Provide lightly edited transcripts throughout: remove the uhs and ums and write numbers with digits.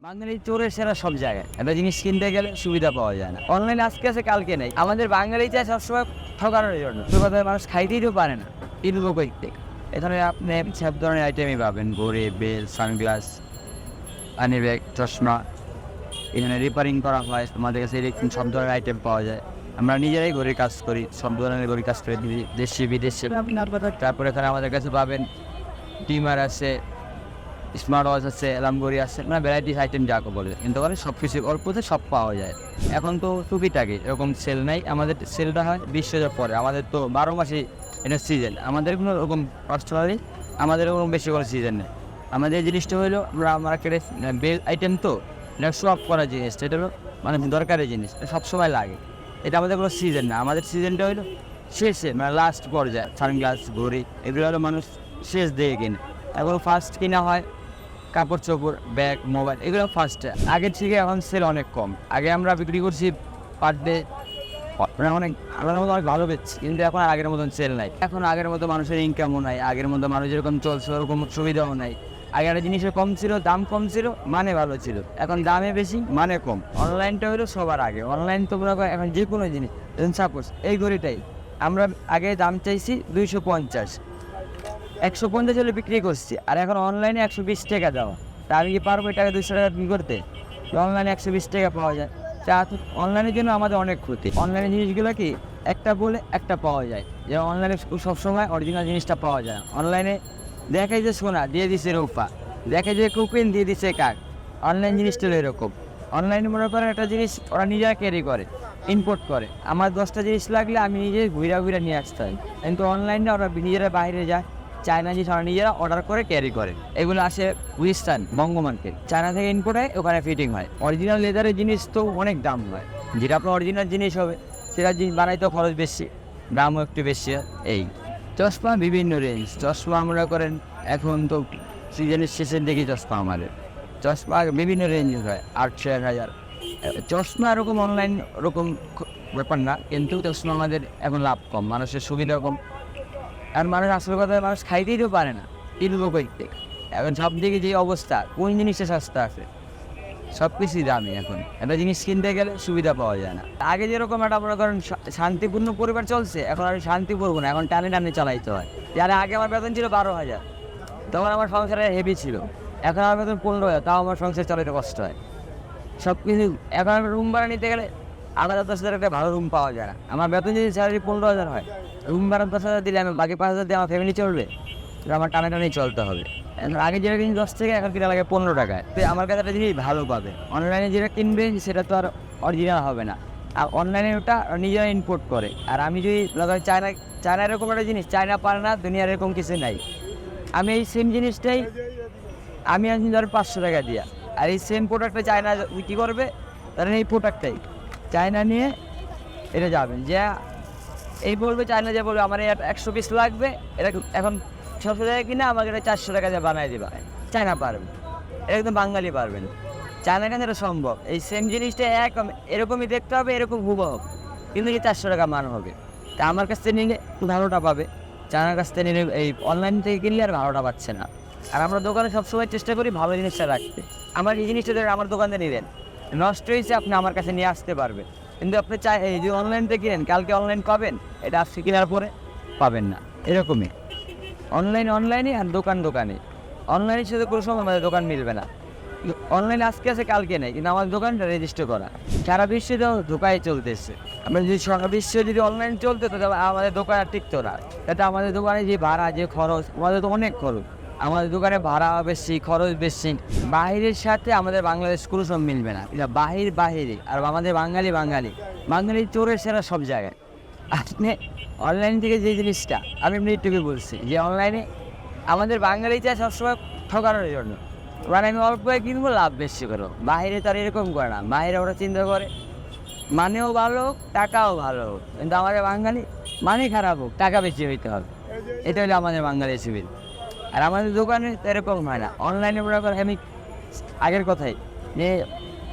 বাঙালি চোরের সেরা সব জায়গায় একটা জিনিস কিনতে গেলে সুবিধা পাওয়া যায় না। অনলাইনে আজকে আছে কালকে নেই। আমাদের বাঙালি চায় সবসময় ঠকানোর জন্য। সে কথা মানুষ খাইতেই তো পারে না, কিনবো কইতে। এখানে আপনি সব ধরনের আইটেমই পাবেন, ঘড়ি, বেল, সানগ্লাস, পানি ব্যাগ, চশমা। এখানে রিপেয়ারিং করা হয়, আমাদের কাছে এরকম সব ধরনের আইটেম পাওয়া যায়। আমরা নিজেরাই ঘড়ির কাজ করি, সব ধরনের ঘড়ির কাজ করে দিই, দেশি বিদেশি। তারপরে এখানে আমাদের কাছে পাবেন টিমার আছে, স্মার্ট ওয়াচ আছে, অ্যালার্ম ঘড়ি আছে, মানে ভ্যারাইটিস আইটেম যাকে বলে। কিন্তু ওখানে সব কিছু অল্পতে সব পাওয়া যায়। এখন তো টুকিটাকি এরকম সেল নাই, আমাদের সেলটা হয় 20,000 পরে। আমাদের তো 12 মাসে এটা সিজন, আমাদের কোনো ওরকম পার্সোনালি আমাদের ওরকম বেশি করে সিজন নেই। আমাদের এই জিনিসটা হলো আমরা মার্কেটে বেল আইটেম, তো এটা শো আপ করা জিনিস, এটা হলো মানে দরকারি জিনিস, এটা সবসময় লাগে। এটা আমাদের কোনো সিজন না, আমাদের সিজনটা হলো শেষে, মানে লাস্ট পর্যায়ে। সানগ্লাস, ঘড়ি এগুলো হলো মানুষ শেষ দিয়ে কিনে। এখন ফার্স্ট কিনা হয় কাপড় চোপড়, ব্যাগ, মোবাইল, এগুলো ফার্স্টে। আগের থেকে এখন সেল অনেক কম। আগে আমরা বিক্রি করছি পার ডে, মানে অনেক আলাদা মতো অনেক ভালো বেচছি, কিন্তু এখন আর আগের মতন সেল নাই। এখন আগের মতো মানুষের ইনকামও নাই, আগের মতো মানুষ যেরকম চলছে ওরকম সুবিধাও নাই। আগে একটা জিনিসের কম ছিল, দাম কম ছিল, মানে ভালো ছিল। এখন দামে বেশি, মানে কম। অনলাইনটা হলো সবার আগে। অনলাইন তো মনে করেন এখন যে কোনো জিনিস, সাপোজ এই ঘড়িটাই আমরা আগে দাম চাইছি 250, 150 হলে বিক্রি করছি, আর এখন অনলাইনে 120 টাকা দেওয়া। তা আমি কি পারবো এটাকে 200 টাকা বিক্রি করতে? অনলাইনে 120 টাকা পাওয়া যায়। তা অনলাইনের জন্য আমাদের অনেক ক্ষতি। অনলাইনের জিনিসগুলো কি একটা বলে একটা পাওয়া যায়, যে অনলাইনে সবসময় অরিজিনাল জিনিসটা পাওয়া যায়। অনলাইনে দেখে যে সোনা দিয়ে দিচ্ছে রূপা, দেখে যে কুপিন দিয়ে দিচ্ছে কাক। অনলাইন জিনিসটা হলো এরকম। অনলাইনে মনে করেন একটা জিনিস ওরা নিজেরা ক্যারি করে, ইম্পোর্ট করে। আমার 10টা জিনিস লাগলে আমি নিজে ঘুরা ঘুরা নিয়ে আসতে হয়, কিন্তু অনলাইনে ওরা নিজেরা বাইরে যায়, চায়না জিনিস ওরা নিজেরা অর্ডার করে ক্যারি করে। এগুলো আসে উইস্টার্ন বঙ্গমার্কে, চায়না থেকে ইম্পোর্ট হয়, ওখানে ফিটিং হয়। অরিজিনাল লেদারের জিনিস তো অনেক দাম হয়, যেটা আপনার অরিজিনাল জিনিস হবে সেটা জিনিস বানাইতেও খরচ বেশি, দামও একটু বেশি। এই চশমা বিভিন্ন রেঞ্জ। চশমা আমরা করেন এখন তো সিজনের শেষের দিকে চশমা, আমাদের চশমা বিভিন্ন রেঞ্জের হয়, 800, 1000। চশমা এরকম অনলাইন ওরকম ব্যাপার না, কিন্তু চশমা আমাদের এখন লাভ কম, মানুষের সুবিধা কম। আর মানুষ আসল কথা মানুষ খাইতেই তো পারে না, কিনবো কইতে। এখন সব দিকে যে অবস্থা, কোন জিনিসটা সস্তা আছে? সব কিছুই দামি। এখন একটা জিনিস কিনতে গেলে সুবিধা পাওয়া যায় না। আগে যেরকম একটা মনে করেন শান্তিপূর্ণ পরিবার চলছে, এখন আর শান্তিপূর্ণ না, এখন টানে টানে চালাইতে হয়। যারা আগে আমার বেতন ছিল 12,000, তখন আমার সংসারে হেভি ছিল। এখন আমার বেতন 15,000, তাও আমার সংসার চালাইতে কষ্ট হয়। সব কিছু এখন আমি রুম ভাড়া নিতে গেলে 8,000, 10,000 একটা ভালো রুম পাওয়া যায় না। আমার বেতন যদি স্যালারি 15,000 হয়, রুম ভাড়া 10,000 দিলে আমি বাকি 5,000 দিয়ে আমার ফ্যামিলি চলবে? আমার টানে টানেই চলতে হবে। আগে যেটা কিনি 10 টাকা, এখন কিনা লাগে 15 টাকায়। তো আমার কাছে একটা জিনিস ভালো পাবে। অনলাইনে যেটা কিনবে সেটা তো আর অরিজিনাল হবে না, আর অনলাইনে ওটা নিজেরা ইম্পোর্ট করে। আর আমি যদি লাগাই চায়না এরকম একটা জিনিস, চায়না পারে না, দুনিয়ার এরকম কিছু নাই। আমি এই সেম জিনিসটাই আমি আনছি ধর 500 টাকা দিয়া, আর এই সেম প্রোডাক্টটা চায়না বিক্রি করবে, তাহলে এই প্রোডাক্টটাই চায়না নিয়ে এটা যাবেন, যে এই বলবে চায়না, যে বলবে আমার এই 100 পিস লাগবে, এটা এখন 600 টাকা কিনে আমাকে এটা 400 টাকা দিয়ে বানাই দেবে। চায়না পারবে, এটা একদম বাঙালি পারবেন। চায়নার কাছে এটা সম্ভব। এই সেম জিনিসটা এরকমই দেখতে হবে, এরকম হুবহু, কিন্তু কি 400 টাকা মান হবে। তা আমার কাছ থেকে নিলে ভালোটা পাবে, চায়নার কাছ থেকে নিলে এই অনলাইন থেকে কিনলে আর ভালোটা পাচ্ছে না। আর আমরা দোকানে সবসময় চেষ্টা করি ভালো জিনিসটা রাখতে। আমার এই জিনিসটা ধরে আমার দোকানে নিলেন, নষ্ট হয়েছে, আপনি আমার কাছে নিয়ে আসতে পারবেন। কিন্তু আপনি এই যে অনলাইন থেকে কিনেন, কালকে অনলাইন পাবেন, এটা আজকে কেনার পরে পাবেন না। এরকমই অনলাইনে আর দোকানে। অনলাইনের সাথে কোনো সময় আমাদের দোকান মিলবে না। অনলাইনে আজকে আছে কালকে নেই, কিন্তু আমার দোকানটা রেজিস্টার করা। সারা বিশ্বে তো ধোকায় চলতেছে। আমরা যদি সারা বিশ্বে যদি অনলাইন চলতে, তো আমাদের দোকান আর টিকতো না। তাতে আমাদের দোকানে যে ভাড়া, যে খরচ, আমাদের তো অনেক খরচ। আমাদের দোকানে ভাড়া বেশি, খরচ বেশি। বাহিরের সাথে আমাদের বাংলাদেশ কোনো সব মিলবে না। এটা বাহিরে, আর আমাদের বাঙালি চোরের সেরা সব জায়গায়। আপনি অনলাইন থেকে যে জিনিসটা আমি একটুকে বলছি, যে অনলাইনে আমাদের বাঙালি চায় সবসময় ঠকানোর জন্য, মানে আমি অল্প কিনবো, লাভ বেশি করো। বাইরে তার এরকম করে না, বাইরে ওরা চিন্তা করে মানেও ভালো হোক, টাকাও ভালো হোক। কিন্তু আমাদের বাঙালি মানে খারাপ হোক, টাকা বেশি হইতে হবে। এটা হলো আমাদের বাঙালি সিভিল। আর আমাদের দোকানে তো এরকম হয় না। অনলাইনে মনে করেন আমি আগের কথাই, যে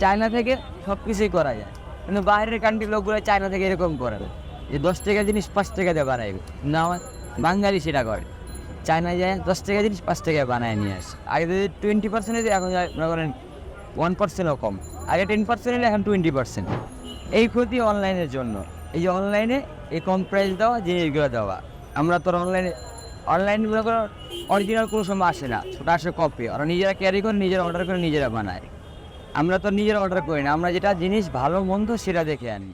চায়না থেকে সব কিছুই করা যায়, কিন্তু বাইরের কান্ট্রির লোকগুলো চায়না থেকে এরকম করে না, যে 10 টাকা জিনিস 5 টাকা দিয়ে বানাইবে না। আমার বাঙালি সেটা করে, চায়না যায় 10 টাকা জিনিস 5 টাকা বানায় নিয়ে আসে। আগে যদি 20% এখন মনে করেন 1%ও কম। আগে 10% হলে এখন 20%। এই ক্ষতি অনলাইনের জন্য। এই যে অনলাইনে এই কম প্রাইস দেওয়া, জিনিসগুলো দেওয়া। আমরা তো অনলাইনগুলো অরিজিনাল কোনো সময় আসে না, ওটা আসে কপি। ওরা নিজেরা ক্যারি করে, নিজেরা অর্ডার করে, নিজেরা বানায়। আমরা তো নিজেরা অর্ডার করি না, আমরা যেটা জিনিস ভালো মন্দ সেটা দেখে আনি।